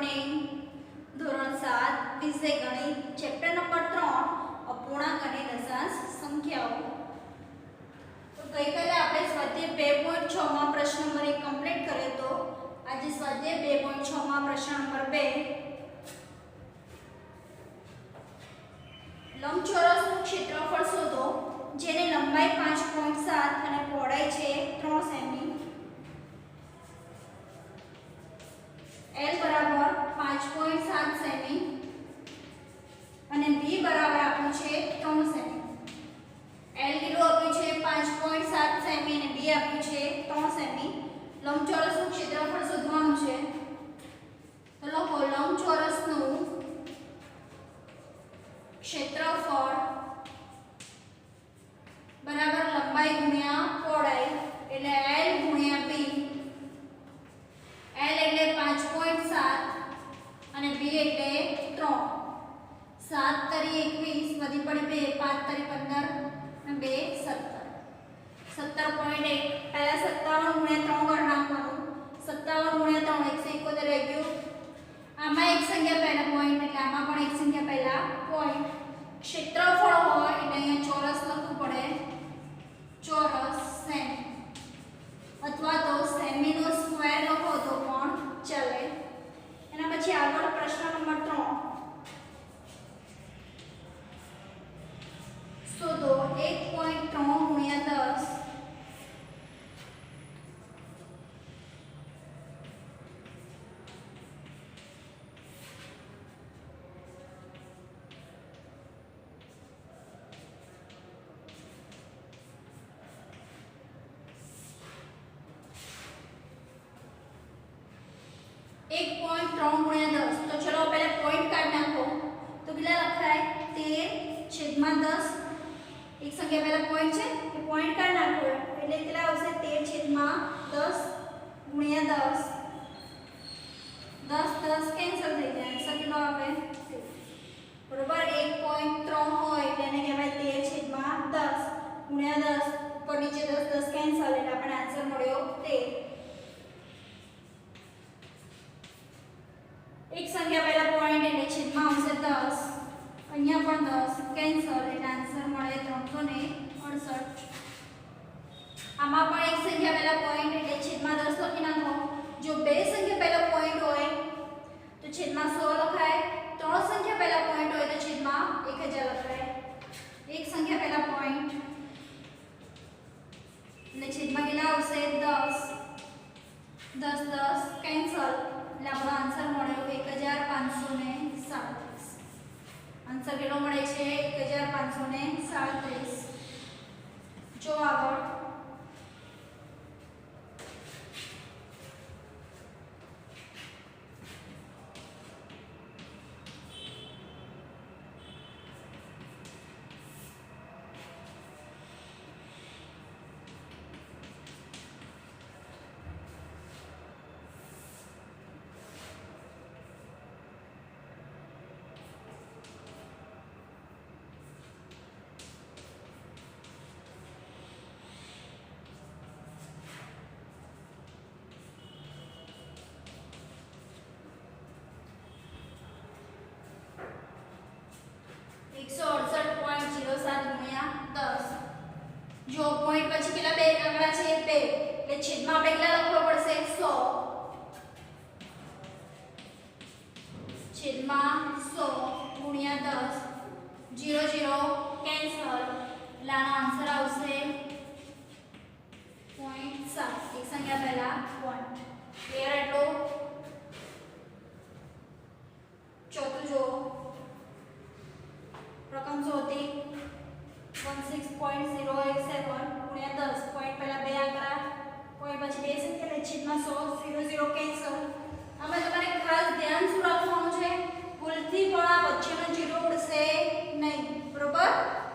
Morning ધોરણ 7 વિષય ગણિત ચેપ્ટર નંબર 3 અપૂર્ણાંક અને દશાંશ સંખ્યાઓ। તો ગઈકાલે આપણે સ્વાધ્યાય 2.6 માં પ્રશ્ન નંબર 1 કમ્પ્લીટ કર્યો તો આજે સ્વાધ્યાય 2.6 માં પ્રશ્ન નંબર 2 લંબચોરસનું ક્ષેત્રફળ શોધો જેની લંબાઈ 5.7 અને પહોળાઈ છે 3 સેમી। L बराबर 5.7 सेमी અને B बराबर આપ્યું છે 3 સેમી। L કિલો આપ્યું છે 5.7 સેમી અને B આપ્યું છે 3 સેમી। લંબચોરસનું ક્ષેત્રફળ શોધવાનું છે તો લખો લંબચોરસનું ક્ષેત્રફળ બરાબર લંબાઈ ગુણ્યા પહોળાઈ એટલે L ગુણ્યા B। L એટલે 5.7 અને B એટલે 3। 7 તરી 21 વધી પડી 2 5 તરી 15 અને 2 17 17.1 પહેલા 57 ગુણ્યા 3 કરી નાખવાનું 57 ગુણ્યા 3 171 રહી ગયું। આમાં એક સંખ્યા પહેલા પોઈન્ટ એટલે આમાં પણ એક સંખ્યા પહેલા પોઈન્ટ। ક્ષેત્રફળ હોય એટલે અહીંયા ચોરસ લખવું પડે ચોરસ સેમી અથવા તો સેમીનો સ્ક્વેર લખો તો પણ ચાલે। એના પછી આગળ પ્રશ્ન નંબર 3 શોધો 1.3 ગુણ્યા 10 1.3 ગુણ્યા 10 તો ચલો પહેલા પોઈન્ટ કાઢ નાખો તો કેટલા લખાય 13/10 એક સંખ્યા પહેલા પોઈન્ટ છે એ પોઈન્ટ કાઢ નાખો એટલે કેટલા આવશે 13/10 ગુણ્યા 10 10 કેન્સલ થઈ જાય આન્સર કેટલો આવે બરોબર 1.3 હોય એટલે એને કહેવાય 13/10 ગુણ્યા 10 ઉપર નીચે 10 10 કેન્સલ એટલે આપણે આન્સર મળ્યો 13। એક સંખ્યા પહેલા પોઈન્ટ એટલે છેદમાં આવશે 10 અહીંયા પણ 10 કેન્સલ એટલે આન્સર મળે 368। આમાં પણ એક સંખ્યા પહેલા પોઈન્ટ એટલે છેદમાં 10 લખી નાખો। જો બે સંખ્યા પહેલા પોઈન્ટ હોય તો છેદમાં 100 લખાય, ત્રણ સંખ્યા પહેલા પોઈન્ટ હોય તો છેદમાં 1000 લખાય। એક સંખ્યા પહેલા પોઈન્ટ એટલે છેદમાં કેટલા આવશે 10 10 10 કેન્સલ એટલે આપણો આન્સર મળ્યો 1537। આન્સર કેટલો મળે છે 1537। જો આગળ જો પોઈન્ટ પછી કેટલા બે આંકડા છે 2 એટલે છેદમાં આપણે કેટલા લખવા પડશે 100 છેદમાં 100 ગુણ્યા 10 0 0 કેન્સલ એટલે આનો આન્સર આવશે 0.7 એક સંખ્યા પહેલા પોઈન્ટ ક્લિયર એટલો। ચોથું જો રકમ શોધી 16.087 ગુણ્યા 10 પોઈન્ટ પહેલા બે આંકડા પોઈન્ટ પછી બે સંખ્યા એટલે છેદમાં 100 0 0 કેન્સલ। આમાં તમારે ખાસ ધ્યાન શું રાખવાનું છે ભૂલથી પણ આ વચ્ચેનો 0 ઉડશે નહીં બરોબર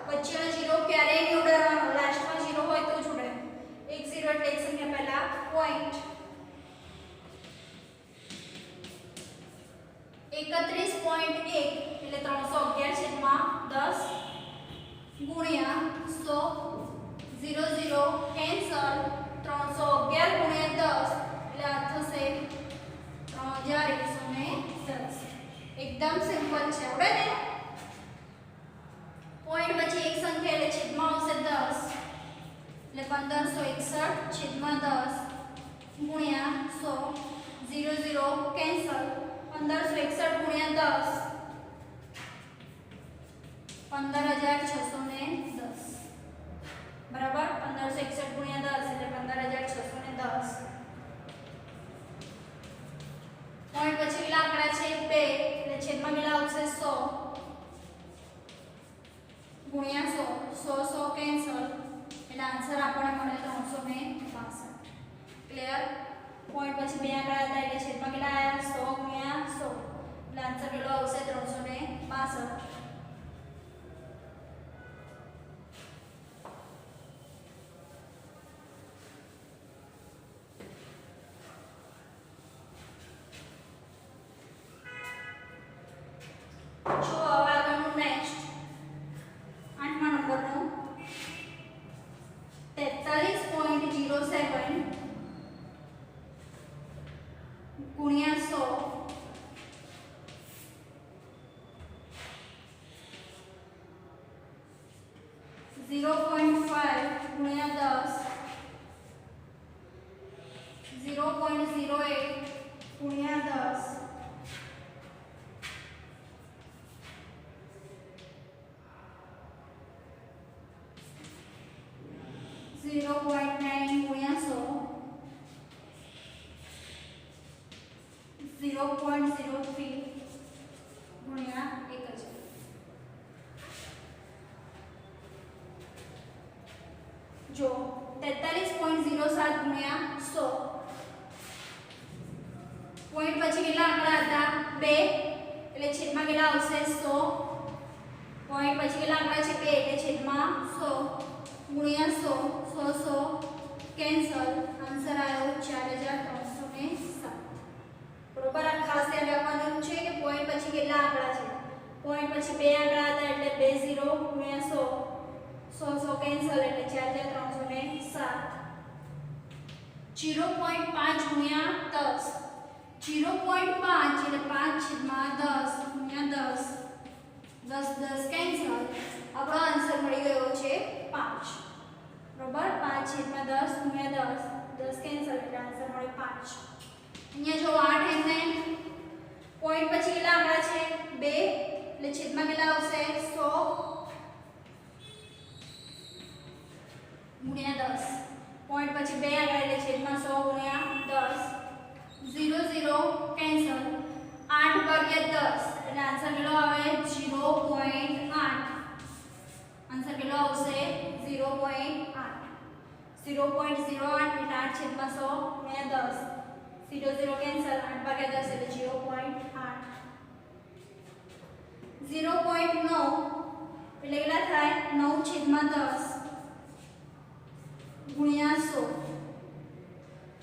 વચ્ચેનો 0 ક્યારેય નહીં ઉડાડવાનો લાસ્ટમાં 0 સિમ્પલ છે આવડે ને પોઈન્ટ પછી એક સંખ્યા એટલે છેદમાં આવશે 10 એટલે 1561 છેદમાં 10 ગુણ્યા 100 0 0 કેન્સલ 1561 ગુણ્યા 10 15610 બરાબર 1561 ગુણ્યા 10 એટલે 15610 પોઈન્ટ પછી કેટલા આંકડા છે 2 એટલે છેદમાં કેટલા આવશે 100 ગુણ્યા 100 100 કેન્સલ એટલે આન્સર આપણને મળે 362 ક્લિયર પોઈન્ટ પછી બે આંકડા હતા એટલે છેદમાં કેટલા આવ્યા 100 ગુણ્યા 100 એટલે આન્સર કેટલો આવશે 362 જો 43.07 ગુણ્યા 100 પોઈન્ટ પછી કેટલા આંકડા હતા 2 એટલે છેદમાં કેટલા આવશે 100 પોઈન્ટ પછી કેટલા આંકડા છે 2 એટલે છેદમાં 100 ગુણ્યા 100 100 કેન્સલ આન્સર આવ્યો 4307 બરોબર આ ખાસ ધ્યાન રાખવાનું છે કે પોઈન્ટ પછી કેટલા આંકડા છે પોઈન્ટ પછી બે આંકડા હતા એટલે 2 0 ગુણ્યા 100 100 કેન્સલ એટલે 4307 0.5 ગુણ્યા 10 0.5 એટલે 5 છેદમાં 10 ગુણ્યા 10 10 કેન્સલ આપણો આન્સર મળી ગયો છે 5 બરોબર 5 છેદમાં 10 ગુણ્યા 10 10 કેન્સલ એટલે આન્સર મળે 5 અહીંયા જો 8 એમને પોઈન્ટ પછી કેટલા આંકડા છે 2 એટલે છેદમાં કેટલા આવશે 100 ગુણ્યા 10 પોઈન્ટ પછી બે આંકડા એટલે છેદમાં 100 ગુણ્યા 10 0 0 કેન્સલ 8 ભાગ્યા 10 એટલે આન્સર કેટલો આવે 0.8 આન્સર કેટલો આવશે 0.8 0.08 એટલે 8 છેદમાં 100 ગુણ્યા 10 0 0 કેન્સલ 8 ભાગ્યા 10 એટલે 0.8 0.9 એટલે કેટલા થાય 9 છેદમાં 10 ગુણ્યા 100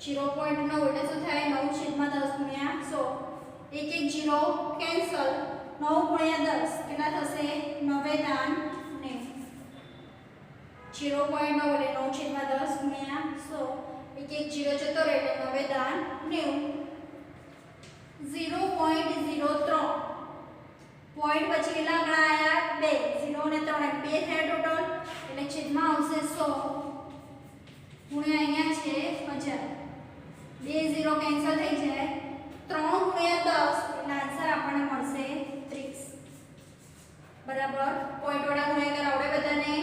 0.9 એટલે શું થાય 9 છેદમાં 10 ગુણ્યા 100 એક એક 0 કેન્સલ 9 ગુણ્યા 10 કેટલા થશે 9 દાન 90 0.9 એટલે 9 છેદમાં 10 ગુણ્યા 100 એક એક 0 જતો રહે એટલે 9 દાન 90 0.03 પોઈન્ટ પછી કેટલા આંકડા આયા 2 0 અને 3 2 થયા ટોટલ એટલે છેદમાં આવશે 100 ગુણ્યા અહીંયા છે 1000 2 0 કેન્સલ થઈ જાય 3 ગુણ્યા 10 એટલે આન્સર આપણને મળશે 30 બરાબર પોઈન્ટ વાળા ગુણાકાર આવડે બધાને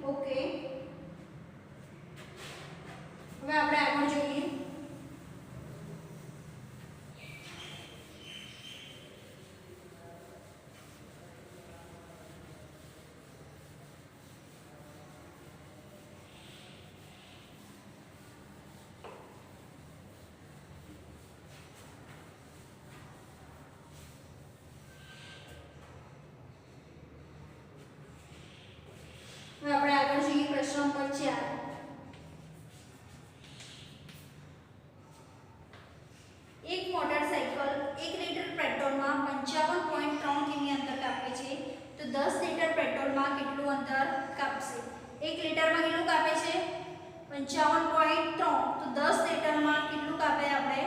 ઓકે હવે આપણે આગળ જોઈએ પ્રશ્ન નંબર 4 એક મોટરસાઇકલ 1 લિટર પેટ્રોલમાં 55.3 કિમી અંતર કાપે છે તો 10 લિટર પેટ્રોલમાં કેટલું અંતર કાપશે 1 લિટરમાં કેટલું કાપે છે 55.3 તો 10 લિટરમાં કેટલું કાપે આપણે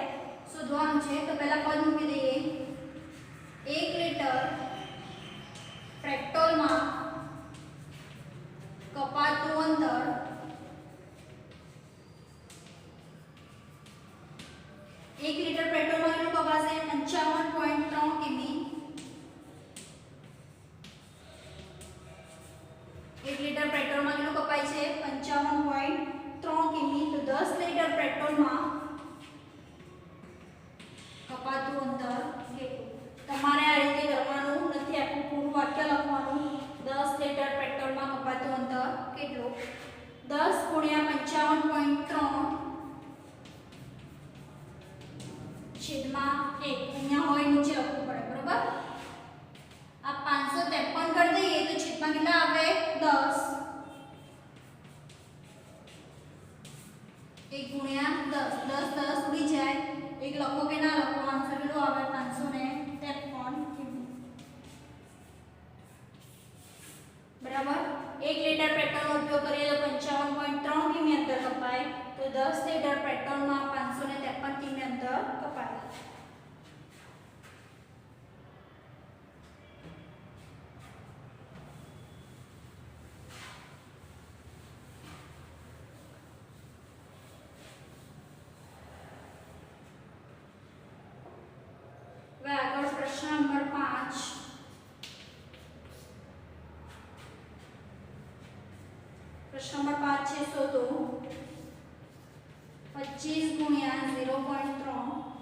શોધવાનું છે તો પહેલા પદ મૂકી દઈએ 1 1 લીટર પેટ્રોલમાં કપાતું અંતર 1 લીટર પેટ્રોલમાં કેટલું કપાશે 55.3 કિમી 1 લીટર પેટ્રોલમાં કેટલું કપાય છે 55.3 કિમી તો 10 લીટર પેટ્રોલમાં કપાતું અંતર કેટલું તમારે આ રીતે કરવાનું નથી આખું પૂરું વાક્ય લખવાનું 10 લીટર પેટ્રોલમાં કપાતું અંતર કેટલું 10 × 55.3 છેદમાં 1 અહીંયા હોય નીચે લખવું પડે બરોબર આ 553 કરી દઈએ તો છેદમાં કેટલા આવે 10 1 × 10 10 ઉડી જાય એક લખો કે ના લખો આન્સર કેટલો આવે 553 બરાબર 1 લીટર પેટ્રોલનો ઉપયોગ કરીએ તો 55.3 કિમી અંતર કપાય તો 10 લીટર પેટ્રોલમાં 553 કિમી અંતર કપાય આગળ પ્રશ્ન નંબર 5 પ્રશ્ન નંબર 5 છે શોધો 25 × 0.3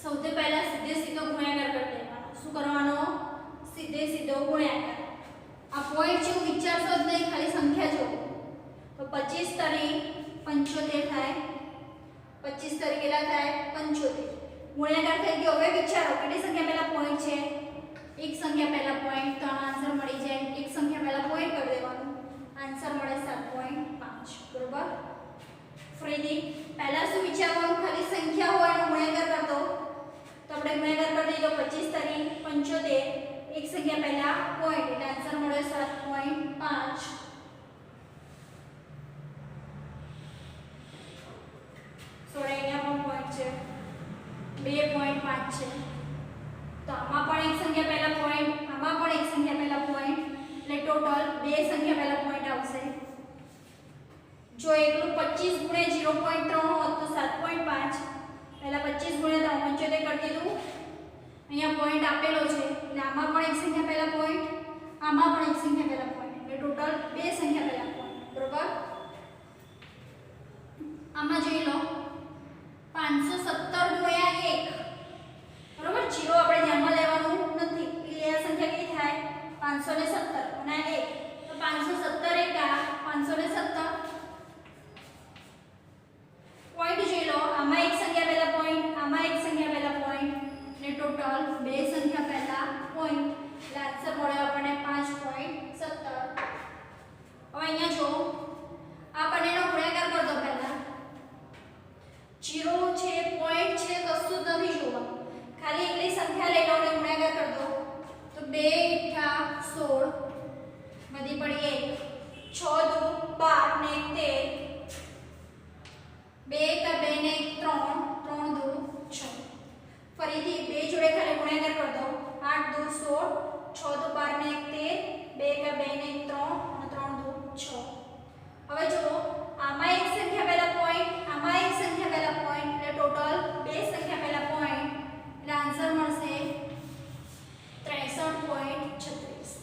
સૌથી પહેલા સીધે સીધો ગુણાકાર કરી દેવાનો શું કરવાનો સીધે સીધો ગુણાકાર આ પોઈન્ટ જેવું વિચારશો જ નહીં ખાલી સંખ્યા જો તો 25 તરી 75 થાય 25 તરી કેટલા થાય 75 ગુણાકાર થઈ ગયો હવે વિચારો કેટલી સંખ્યા પહેલા પોઈન્ટ છે એક સંખ્યા પહેલા પોઈન્ટ તો આન્સર મળી જાય એક સંખ્યા પહેલા પોઈન્ટ કરી દેવાનું આન્સર મળે 7.5 બરોબર ફરીથી પહેલા શું વિચારવાનું ખાલી સંખ્યા હોય એનો ગુણાકાર કરી દો તો આપણે ગુણાકાર કરી દઈએ તો 25 તરી 75 એક સંખ્યા પહેલા પોઈન્ટ એટલે આન્સર મળે 7.5 સોરી અહીંયા પણ પોઈન્ટ છે 2.5 છે તો આમાં પણ એક સંખ્યા પહેલા પોઈન્ટ આમાં પણ એક સંખ્યા પહેલા પોઈન્ટ એટલે ટોટલ બે સંખ્યા પહેલા પોઈન્ટ આવશે જો એકલું 25 × 0.3 હોત તો 7.5 પહેલા 25 × 3 75 કરી દીધું અહીંયા પોઈન્ટ આપેલો છે એટલે આમાં પણ એક સંખ્યા પહેલા પોઈન્ટ આમાં પણ એક સંખ્યા પહેલા પોઈન્ટ એટલે ટોટલ બે સંખ્યા પહેલા પોઈન્ટ બરોબર આમાં જોઈ લો 517 × 1 બરોબર 0 આપણે ધ્યાનમાં લેવાનું નથી એટલે આ સંખ્યા કેટલી થાય 517 અને 1 તો 517 એકા 517 પોઈન્ટ જોઈ લો આમાં એક સંખ્યા પહેલા પોઈન્ટ આમાં એક સંખ્યા પહેલા પોઈન્ટ એટલે ટોટલ બે સંખ્યા પહેલા પોઈન્ટ એટલે આન્સર મળ્યો આપણને 5.17 હવે અહીંયા જો આ બંનેનો ગુણાકાર કરી દો પહેલા 0 છે પોઈન્ટ છે કશું જ નથી જોવાનું ખાલી એકલી સંખ્યા લઈ લો અને ગુણાકાર કરી દો તો 2 × 16 બધી પડી 1 6 દુ 12 ને 13 2 કા 2 ને 3 3 દુ 6 ફરીથી 2 જોડે ખાલી ગુણાકાર કરી દો 8 દુ 16 6 દુ 12 ને 13 2 કા 2 ને 3 અને 3 દુ 6 હવે જો આમાં એક સંખ્યા પહેલા પોઈન્ટ આમાં એક સંખ્યા પહેલા પોઈન્ટ એટલે ટોટલ બે સંખ્યા પહેલા પોઈન્ટ એટલે આન્સર મળશે 63.36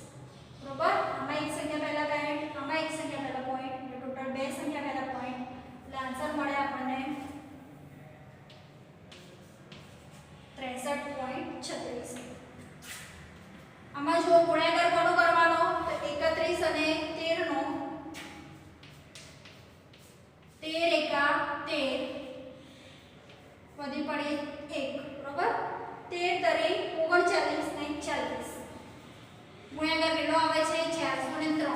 બરોબર આમાં એક સંખ્યા પહેલા પોઈન્ટ આમાં એક સંખ્યા પહેલા પોઈન્ટ એટલે ટોટલ બે સંખ્યા પહેલા પોઈન્ટ એટલે આન્સર મળે આપણને 63.36 આમાં જો ગુણાકાર કોનો કરવાનો તો 31 અને 13 નો 13 એકા 13 વધી પડી 1 બરોબર 13 તરી 39 ને 40 ગુણ્યાકાર કેટલો આવે છે 403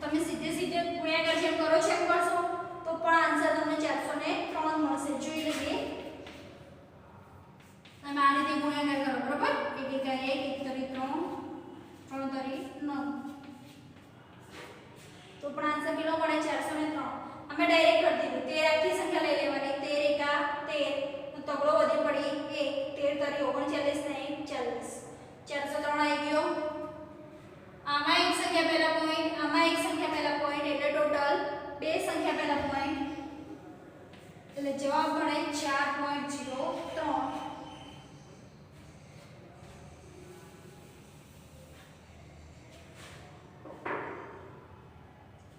તમે સીધે સીધે ગુણ્યાકાર જેમ કરો છો એમ કરશો તો પણ આન્સર તમને 403 મળશે જોઈ લઈએ તમે આ રીતે ગુણ્યાકાર કરો બરોબર 1 એકા 1 1 તરી 3 3 તરી 9 તો પણ આન્સર કેટલો મળે 403 અમે ડાયરેક્ટ કરી દીધું 13 આખી સંખ્યા લઈ લેવાની 13 એકા 13 તો તગડો વધી પડી 1 13 તરી 39 ને 40 403 આવી ગયો આમાં એક સંખ્યા પહેલા પોઈન્ટ આમાં એક સંખ્યા પહેલા પોઈન્ટ એટલે ટોટલ બે સંખ્યા પહેલા પોઈન્ટ એટલે જવાબ મળે 4.03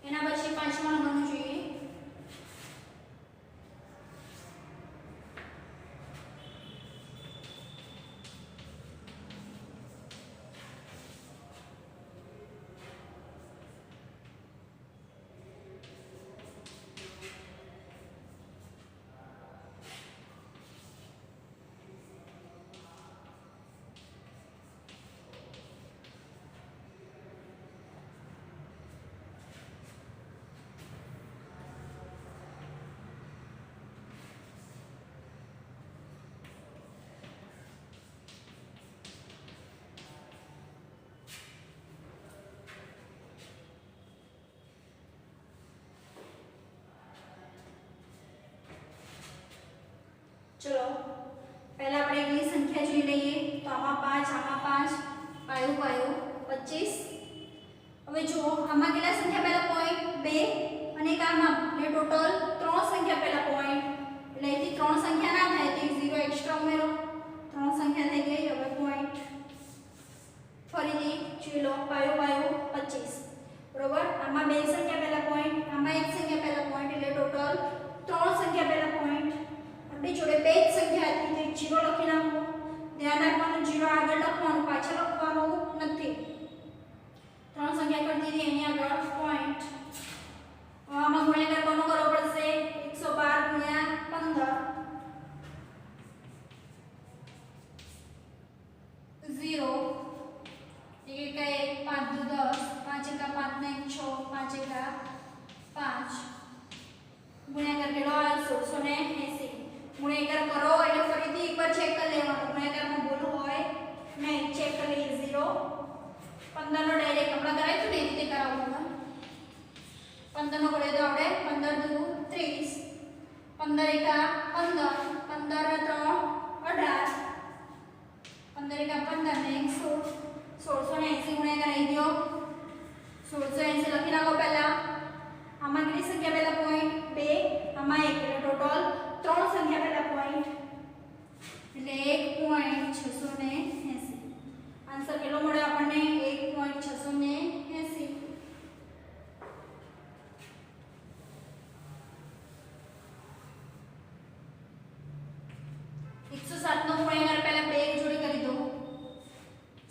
એના પછી પાંચમા નંબરનું જોઈએ चलो पहला આપણે એકની સંખ્યા જોઈ લઈએ તો આમાં 5 આમાં 5 પાયો પાયો 25 હવે જો આમાં કેટલા સંખ્યા પહેલા પોઈન્ટ 2 અને એક આમાં એટલે ટોટલ 3 સંખ્યા પહેલા પોઈન્ટ એટલે અહીંથી 3 સંખ્યા ના થાય તો 0 એક્સ્ટ્રા ઉમેરો 3 સંખ્યા થઈ ગઈ હવે પોઈન્ટ ફરીથી જોઈ લો પાયો પાયો 25 બરોબર આમાં બે સંખ્યા પહેલા પોઈન્ટ આમાં એક સંખ્યા પહેલા પોઈન્ટ એટલે ટોટલ 3 સંખ્યા પહેલા પોઈન્ટ આપણી જોડે બે જ સંખ્યા હતી તો 0 લખી નાખો ધ્યાન રાખવાનું 0 આગળ લખવાનું પાછળ લખવાનું નથી 3 સંખ્યા કરી દીધી એની આગળ પોઈન્ટ આમાં ગુણાકાર કોનો કરવો પડશે 112 ગુણ્યા 15 0 1 એકા 1 5 2 10 5 એકા 5 ને 6 5 એકા 5 ગુણાકાર કેટલો આવ્યો 1680 ગુણાકાર કરો એટલે ફરીથી એકવાર ચેક કરી લેવાનું ગુણાકારમાં ભૂલ હોય નહીં ચેક કરી લઈએ 0 15 નો ડાયરેક્ટ આપણે કરાય તો એ રીતે કરાવવાનું 15 નો કરીએ તો આપણે 15 દુ 30 15 એકા 15 15 3 18 15 એકા 15 ને 16 1680 ગુણાકાર આવી ગયો 1680 લખી નાખો પહેલા આમાં કેટલી સંખ્યા પહેલા પોઈન્ટ 2 આમાં એક એટલે ટોટલ 3 સંખ્યા પહેલા પોઈન્ટ એટલે 1.680 આન્સર કેટલો મળ્યો આપણને 1.680 107 નો ગુણાકાર પહેલા બે જોડી કરી દો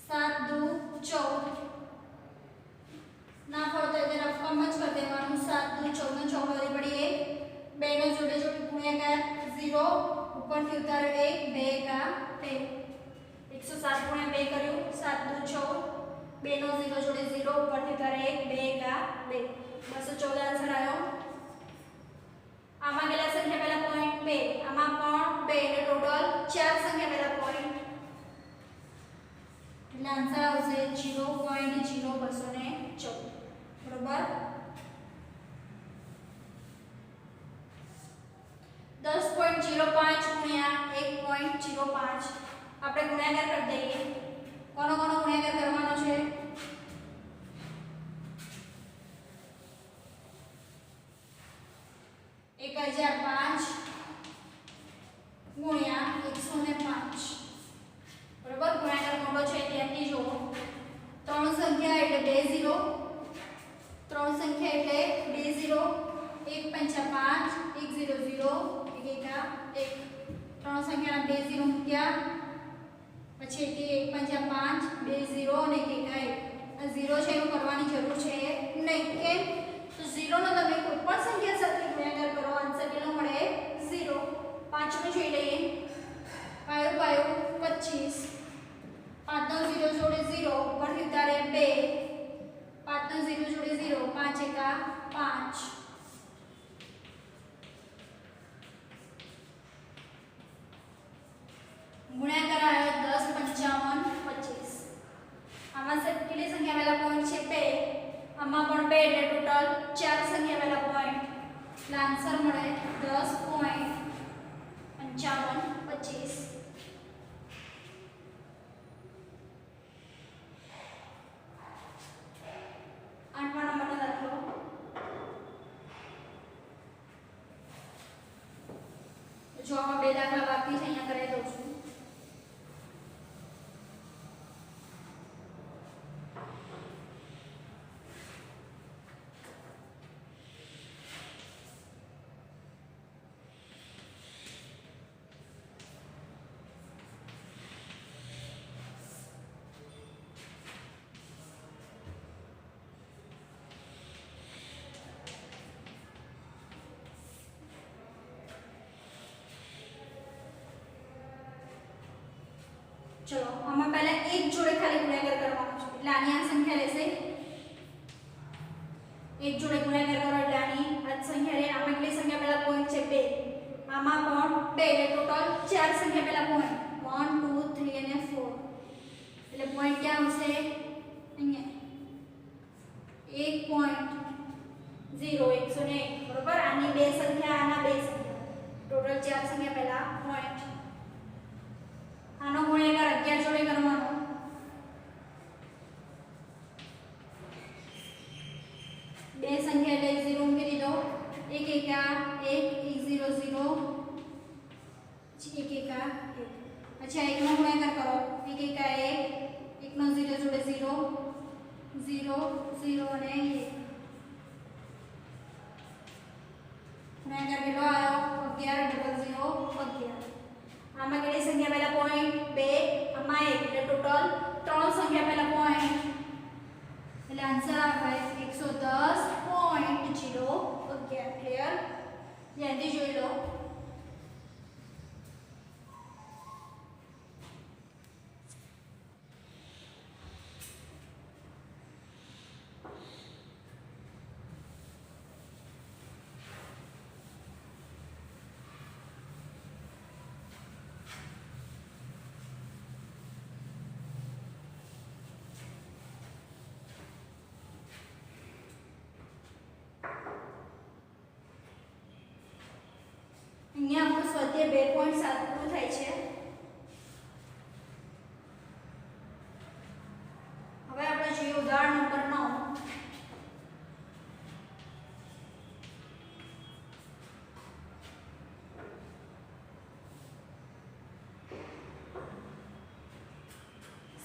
7 દુ 14 ના ફરતો એટલે રકમ જ કરી દેવાનું 7 દુ 14 નો 14 વધી પડી 1 બે નો જોડે જોડે ગુણાકાર 0 ઉપરથી ઉતારો 1 2 એકા 2 107 ગુણ્યા 2 કર્યું 7 દુ 14 બે નો 0 જોડે 0 ઉપરથી ઉતારો 1 2 એકા 2 214 આન્સર આવ્યો આમાં કેટલા સંખ્યા પહેલા પોઈન્ટ 2 આમાં પણ 2 એટલે ટોટલ 4 સંખ્યા પહેલા પોઈન્ટ એટલે આન્સર આવશે 0.0214 બરોબર 10.05 ગુણ્યા 1.05 આપણે ગુણાકાર કરી દઈએ કોનો કોનો ગુણાકાર કરવાનો છે 1005 ગુણ્યા 105 બરોબર ગુણાકાર મોટો છે ત્યાંથી જો 3 સંખ્યા એટલે 2 0 3 સંખ્યા એટલે 2 0 1 5 5 1 0 0 1 એકા 1 3 સંખ્યાના 2 0 મૂક્યા પછી 1 5 5 2 0 અને 1 એકા 1 આ 0 છે એનું કરવાની જરૂર છે નહીં કેમ તો 0 નો તમે કોઈ પણ સંખ્યા સાથે ગુણાકાર કરો આન્સર કેટલો મળે 0 પાંચમું જોઈ લઈએ પાયો પાયો 25 2 એટલે ટોટલ 4 સંખ્યા પહેલા પોઈન્ટ એટલે આન્સર મળે 10.5525. આઠમા નંબરનો દાખલો. જો આમાં બે દાખલા બાકી છે, અહીંયા કરી દઉં છું. चलो આમાં પહેલા એક જોડે ખાલી ગુણાકાર કરવાનો છે એટલે આની આ સંખ્યા લેશે એક જોડે ગુણાકાર કરો એટલે આની આ સંખ્યા લે. આમાં કેટલી સંખ્યા પહેલા પોઈન્ટ છે 2, આમાં પણ 2 એટલે ટોટલ 4 સંખ્યા પહેલા પોઈન્ટ 1 2 3 અને 4 એટલે પોઈન્ટ ક્યાં આવશે અહીંયા 1.0 બરોબર. આની બે સંખ્યા આના બે સંખ્યા ટોટલ 4 સંખ્યા પહેલા પોઈન્ટ. આનો ગુણાકાર 11 જોડે કરવાનો. બે સંખ્યા એટલે 0 મૂકી દીધો. 1 એકા 1 1 0 0 1 એકા 1. अच्छा 1 નો ગુણાકાર કરો. 1 એકા 1 1 નો 0 જોડે 0 0 0 અને 1 ગુણાકાર કેટલો આવ્યો 11 0 11. આમાં કેટલી સંખ્યા પહેલા પોઈન્ટ 2, આમાં 1 એટલે ટોટલ 3 સંખ્યા પહેલા પોઈન્ટ એટલે આન્સર આવે 110.011. ક્લિયર? ધ્યાનથી જોઈ લો. અહીંયા આપણું સ્વાધ્યાય 2.7 પૂરું થાય છે. હવે આપણે જોઈએ ઉદાહરણ નંબર 9.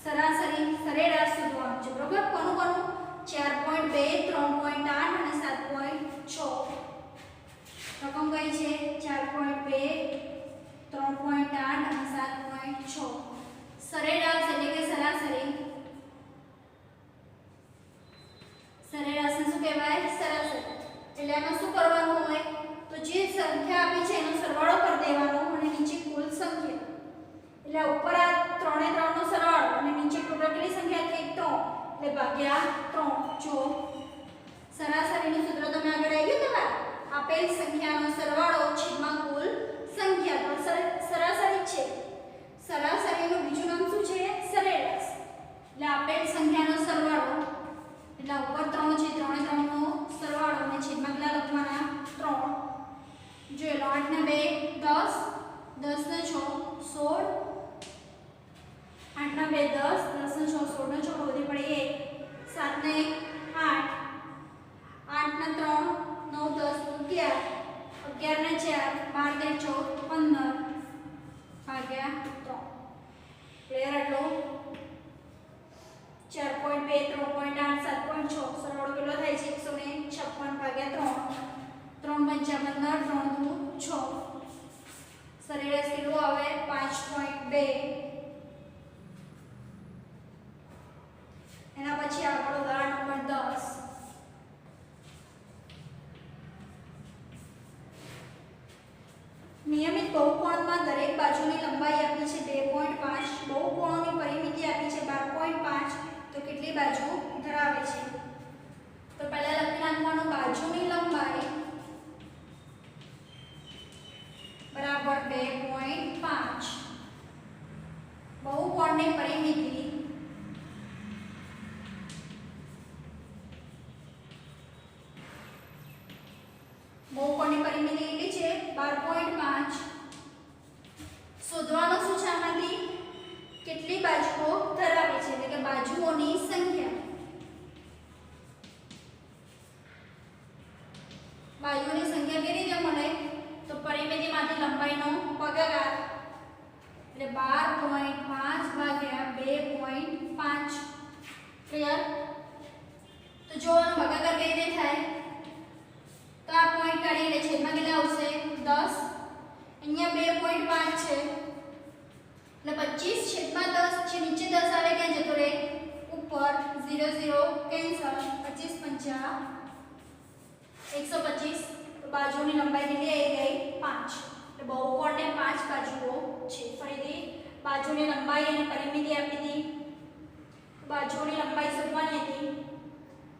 સરાસરી સરેરાશ શોધવાનું છે. બરોબર. કોનું કોનું 4.2 3.8 અને 7.6. રકમ કઈ છે 4.2 3.8 અને 7.6. સરેરાશ એટલે કે સરાસરી. સરેરાશને શું કહેવાય સરાસરી. એટલે આમાં શું કરવાનું હોય તો જે સંખ્યા આપી છે એનો સરવાળો કરી દેવાનો અને નીચે કુલ સંખ્યા. એટલે ઉપર આ 3 નો સરવાળો અને નીચે ટોટલ કેટલી સંખ્યા થઈ 3 એટલે ભાગ્યા 3. જો સરાસરીનું સૂત્ર તમે આગળ આવી ગયું તમારે આપેલ સંખ્યાનો સરવાળો છેદમાં કુલ સંખ્યા. તો સરાસરી છે. સરાસરીનું બીજું નામ શું છે સરેરાશ. એટલે આપેલ સંખ્યાનો સરવાળો એટલે ઉપર 3 છે 3 નો સરવાળો અને છેદમાં કેટલા લખવાના 3. જોઈ લો 8 ને 2 10 10 ને 6 16 8 ના 2 10 10 ને 6 16 ને 6 વધી પડી 1 7 ને 8 8 ને 3 9 10 11 11 ને 4 12 ને 14 15 ભાગ્યા 3. ક્લિયર? એટલો 4.2 3.8 7.6 સરવાળો કેટલો થાય છે 156 ભાગ્યા 3 3 5 15 3 2 6. સરેરાશ કેટલું આવે 5.2. એના પછી આપણો ઉદાહરણ નંબર 10. નિયમિત બહુકોણમાં દરેક બાજુની લંબાઈ આપી છે 2.5. બહુકોણોની પરિમિતિ આપી છે 12.5. તો કેટલી બાજુ ધરાવે છે? તો પહેલા લખી નાખવાનું બાજુની લંબાઈ બરાબર 2.5. બહુકોણની પરિમિતિ 12.5 શોધવાનું શું છે આમાંથી કેટલી બાજુઓ ધરાવે છે એટલે કે બાજુઓની સંખ્યા બાજુઓની સંખ્યા કેવી રીતે મળે તો પરિમિતિમાંથી લંબાઈનો ભાગાકાર એટલે 12.5 ભાગ્યા 2.5 ક્લિયર તો જો આનો ભાગાકાર કઈ રીતે થાય તો આ પોઈન્ટ કાઢી લે છેદમાં કેટલા આવશે 10 અહીંયા 2.5 છે એટલે 25 છેદમાં 10 છે નીચે 10 આવે ક્યાં જતો રહે ઉપર 0 0 કેન્સલ 25 50 125 તો બાજુની લંબાઈ કેટલી આવી ગઈ 5 એટલે બહુકોણને 5 બાજુઓ છે ફરીથી બાજુની લંબાઈ અને પરિમિતિ આપી દીધી બાજુઓની લંબાઈ શોધવાની હતી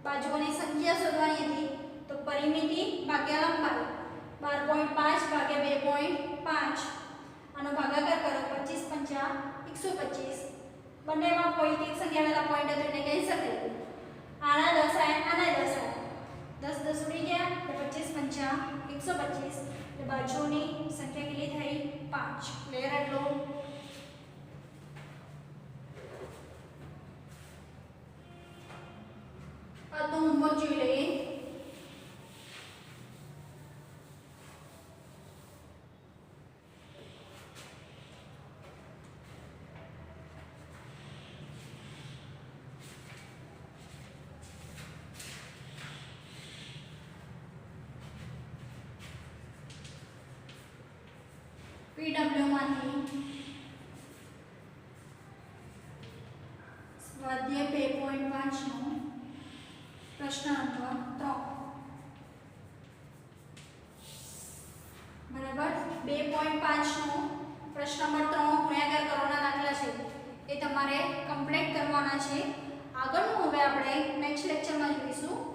બાજુઓની સંખ્યા શોધવાની હતી તો પરિમિતિ ભાગ્યા લંબાઈ 12.5 ભાગ્યા 2.5 આનો ભાગાકાર કરો 25 50 125 બંનેમાં પોઈન્ટ એક સંખ્યા વાળા પોઈન્ટ હતો એટલે કેન્સલ થઈ ગયું આના 10 આયા આના 10 આયા 10 10 ઉડી ગયા એટલે 25 50 125 એટલે બાજુઓની સંખ્યા કેટલી થઈ 5 ક્લિયર એટલું આજનો હોમવર્ક જોઈ લઈએ PW માંથી સ્વાધ્યાય 2.5 નો પ્રશ્ન નંબર 3 બરાબર 2.5 નો પ્રશ્ન નંબર 3 ગુણાકાર કરવાના દાખલા છે એ તમારે કમ્પ્લીટ કરવાના છે આગળનું હવે આપણે નેક્સ્ટ લેક્ચરમાં જોઈશું